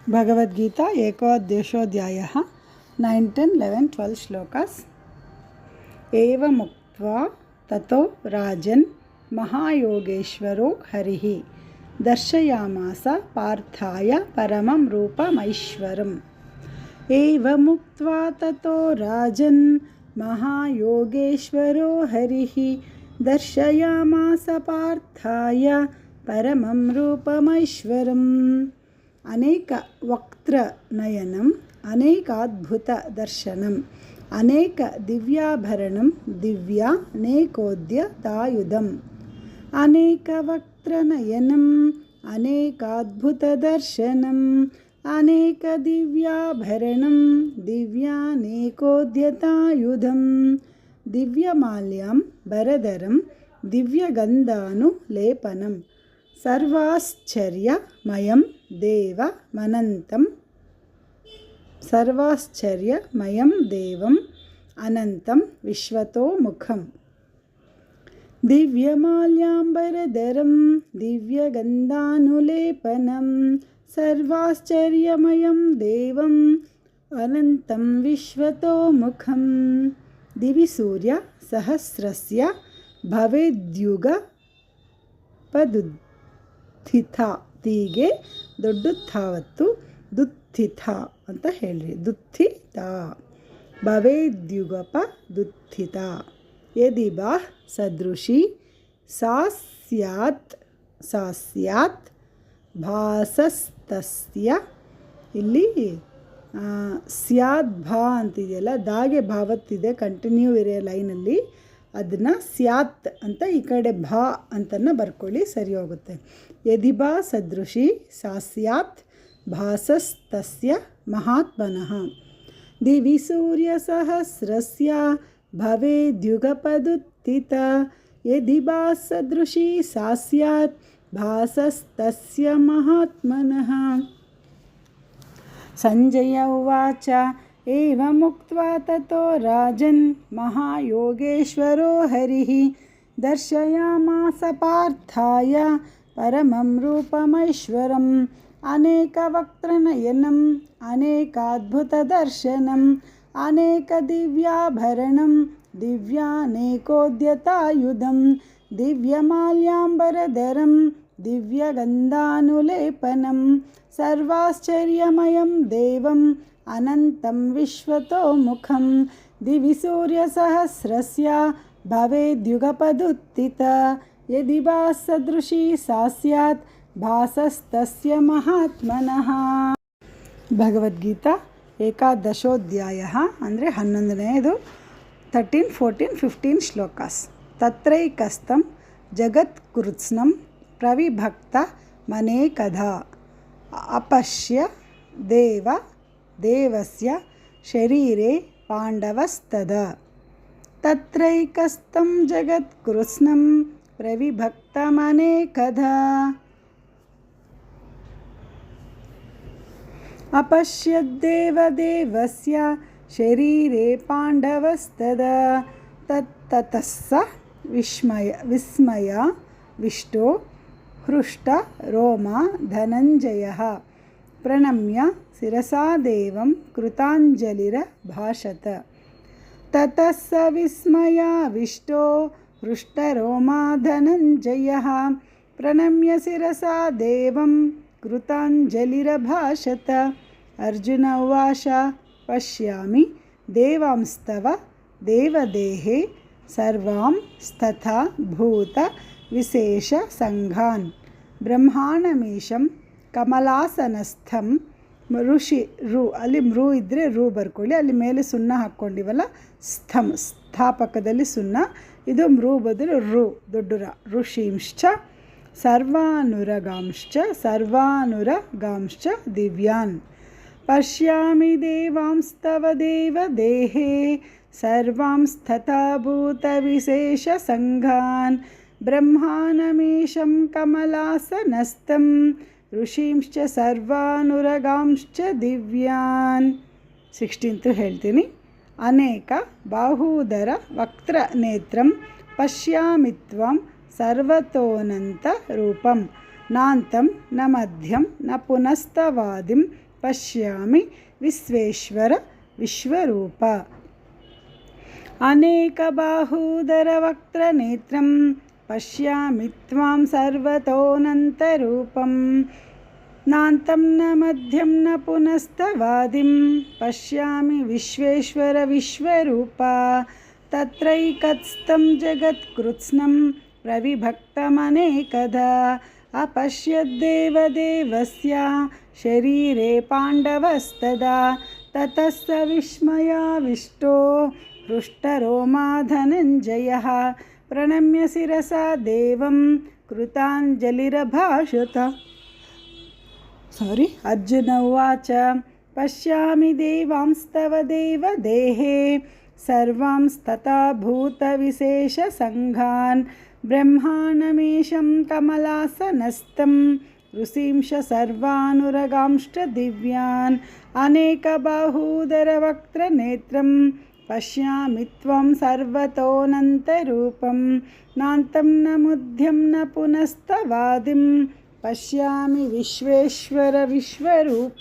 भगवद्गीता एकोद्देशोऽध्यायः 9, 10, 11, 12 श्लोकास्। एवमुक्त्वा ततो राजन् महायोगेश्वरो हरिः दर्शयामास पार्थाय परमं रूपमैश्वरम्। एवमुक्त्वा ततो राजन् महायोगेश्वरो हरिः दर्शयामास पार्थाय परमं रूपमैश्वरम्। अनेक वक्त्र नयनम् अनेकाद्भुत दर्शनम् अनेक दिव्याभरणं दिव्यानेकोद्यतायुधम्। अनेक वक्त्र नयनम् अनेकाद्भुत दर्शनम् अनेक दिव्याभरणं दिव्यानेकोद्यतायुधम्। दिव्यमाल्यां बरदरं दिव्यगन्धानुलेपनम् सर्वाश्चर्यमयं देवम् अनन्तं विश्वतोमुखम्। दिव्यमाल्याम्बरधरं दिव्यगन्धानुलेपनं सर्वाश्चर्यमयं देवम् अनन्तं विश्वतोमुखम्। दिवि सूर्य सहस्रस्य ಭವೇದ್ಯುಗಪದುತ್ಥಿತ ತೀಗೆ ದೊಡ್ಡುತ್ಥಾವತ್ತು ದುತ್ಥಿತ ಅಂತ ಹೇಳ್ರಿ. ದುತ್ಥಿತ ಭವೇದ್ಯುಗಪ ದುತ್ಥಿತ ಯದಿ ಬಾ ಸದೃಶಿ ಸಾ ಸ್ಯಾತ್ ಭಾಸಸ್ತಸ್ಯ. ಇಲ್ಲಿ ಸ್ಯಾದ್ ಭಾ ಅಂತಿದೆಯಲ್ಲ, ದಾಗೆ ಭಾವತ್ತಿದೆ, ಕಂಟಿನ್ಯೂ ಇರೋ ಲೈನಲ್ಲಿ ಅದನ್ನು ಸ್ಯಾತ್ ಅಂತ ಈ ಕಡೆ ಭಾ ಅಂತನ್ನು ಬರ್ಕೊಳ್ಳಿ, ಸರಿ ಹೋಗುತ್ತೆ. ಯದಿ ಬಾ ಸದೃಶಿ ಸಾ ಸ್ಯಾತ್ ಭಾಸಸ್ತಸ್ಯ ಮಹಾತ್ಮನಃ. ದಿವಿ ಸೂರ್ಯ ಸಹಸ್ರಸ್ಯ ಭವೇದ್ಯುಗಪದುತ್ಥಿತ ಯದಿ ಬಾ ಸದೃಶಿ ಸಾ ಸ್ಯಾತ್ ಭಾಸಸ್ತಸ್ಯ ಮಹಾತ್ಮನಃ. ಸಂಜಯ ಉವಾಚ ಏವಮುಕ್ತ್ವಾ ತತೋ ರಾಜನ್ ಮಹಾಯೋಗೇಶ್ವರೋ ಹರಿಃ ದರ್ಶಯಾಮಾಸ ಪಾರ್ಥಾಯ ಪರಮಂ ರೂಪಮೈಶ್ವರಂ. ಅನೇಕವಕ್ತ್ರನಯನಂ ಅನೇಕಾದ್ಭುತದರ್ಶನಂ ಅನೇಕ ದಿವ್ಯಾಭರಣಂ ದಿವ್ಯಾನೇಕೋದ್ಯತಾಯುಧಂ ದಿವ್ಯಮಾಲ್ಯಾಂಬರಧರಂ ದಿವ್ಯಗಂಧಾನುಲೇಪನಂ ಸರ್ವಾಶ್ಚರ್ಯಮಯಂ ದೇವಂ ಅನಂತಂ ವಿಶ್ವತೋಮುಖಂ. ದಿವಿ ಸೂರ್ಯ ಸಹಸ್ರಸ್ಯ ಭವೇದ್ಯುಗಪದುತ್ಥಿತ ಯದಿ ಬಾ ಸದೃಶಿ ಸಾ ಸ್ಯಾತ್ ಭಾಸಸ್ತಸ್ಯ ಮಹಾತ್ಮನಃ. ಭಗವದ್ಗೀತಾ ಏಕಾದಶೋಧ್ಯಾಯ ಅಂದರೆ 11ನೇದು. 13, 14, 15 ಶ್ಲೋಕಾಸ್. ತತ್ರೈಕಸ್ಥಂ ಜಗತ್ಕೃತ್ಸ್ನಂ ಪ್ರವಿಭಕ್ತ ಮನೇಕಧಾ ಅಪಶ್ಯ ದೇವಸ್ಯ ಶರೀರೆ ಪಾಂಡವಸ್ತದಾ. ತತ್ರೈಕಸ್ಥಂ ಜಗತ್ಕೃತ್ಸ್ನಂ ಪ್ರವಿಭಕ್ತಮನೇಕಧಾ ಅಪಶ್ಯದ್ದೇವದೇವಸ್ಯ ಶರೀರೆ ಪಾಂಡವಸ್ತದಾ. ತತ್ತತಃ ಸ ವಿಸ್ಮಯ ವಿಷ್ಟೋ ಹೃಷ್ಟ ರೋಮಾ ಧನಂಜಯಃ ಪ್ರಣಮ್ಯ ಶಿರಸಾ ದೇವಂ ಕೃತಾಂಜಲಿರಭಾಷತ. ತತಃ ಸ ವಿಸ್ಮಯಾವಿಷ್ಟೋ ಹೃಷ್ಟರೋಮಾ ಧನಂಜಯಃ ಪ್ರಣಮ್ಯ ಶಿರಸಾ ದೇವಂ ಕೃತಾಂಜಲಿರಭಾಷತ. ಅರ್ಜುನ ಉವಾಚ ಪಶ್ಯಾಮಿ ದೇವಾಂಸ್ತವ ದೇವದೇಹೇ ಸರ್ವಾಂಸ್ತಥಾ ಭೂತ ವಿಶೇಷ ಸಂಘಾನ್ ಬ್ರಹ್ಮಾಂಡಮೀಶಂ ಕಮಲಾಸನಸ್ಥಂ ಋಷಿ ರು, ಅಲ್ಲಿ ಮೃ ಇದ್ದರೆ ರು ಬರ್ಕೊಳ್ಳಿ, ಅಲ್ಲಿ ಮೇಲೆ ಸುಣ್ಣ ಹಾಕ್ಕೊಂಡಿವಲ್ಲ, ಸ್ಥಾಪಕದಲ್ಲಿ ಸುಣ್ಣ, ಇದು ಮೃ ಬದಲು ರು ದೊಡ್ಡ ರ. ಋಷೀಂಶ್ಚ ಸರ್ವಾನುರಗಾಂಶ್ಚ ದಿವ್ಯಾನ್ ಪಶ್ಯಾಮಿ ದೇವಾಂಸ್ತವ ದೇವದೇಹೇ ಸರ್ವಾಂಸ್ತಥಾ ಭೂತವಿಶೇಷ ಸಂಘಾನ್ ಬ್ರಹ್ಮಾಂಡಮೀಶಂ ಕಮಲಾಸನಸ್ಥಂ ಋಷೀಂಶ್ಚ ಸರ್ವಾನುರಗಾಂಶ್ಚ ದಿವ್ಯಾನ್. 16th ಹೇಳ್ತೀನಿ. ಅನೇಕ ಬಾಹೂದರ ವಕ್ತ್ರ ನೇತ್ರಂ ಪಶ್ಯಾಮಿ ತ್ವಂ ಸರ್ವತೋನಂತ ರೂಪಂ ನಾಂತಂ ನ ಮಧ್ಯಂ ನ ಪುನಸ್ತವಾದಿಂ पश्यामि विश्वेश्वर विश्वरूप। अनेकबाहूदरवक्त्रनेत्रं पश्यामि त्वां सर्वतोऽनन्तरूपं। नान्तं न मध्यं न पुनस्तवादिं पश्यामि विश्वेश्वर विश्वरूप। तत्रैकत्स्थं जगत्कृत्स्नं प्रविभक्तमनेकधा अपश्यद्देवदेवस्य शरीरे पाण्डवस्तदा। ततः स विस्मयाविष्टो हृष्टरोमा धनञ्जयः प्रणम्य शिरसा देवं कृताञ्जलिरभाषत। अर्जुन उवाच पश्यामि देवांस्तव देवदेहे सर्वांस्तथा भूतविशेषसङ्घान् ब्रह्माणमीशं कमलासनस्थं ऋषींश सर्वानुरगांश्च दिव्यान्। अनेकबाहूदरवक्त्रनेत्रं पश्यामि त्वं सर्वतोऽनन्तरूपं। नान्तं न मध्यं न पुनस्तवादिं पश्यामि विश्वेश्वर विश्वरूप।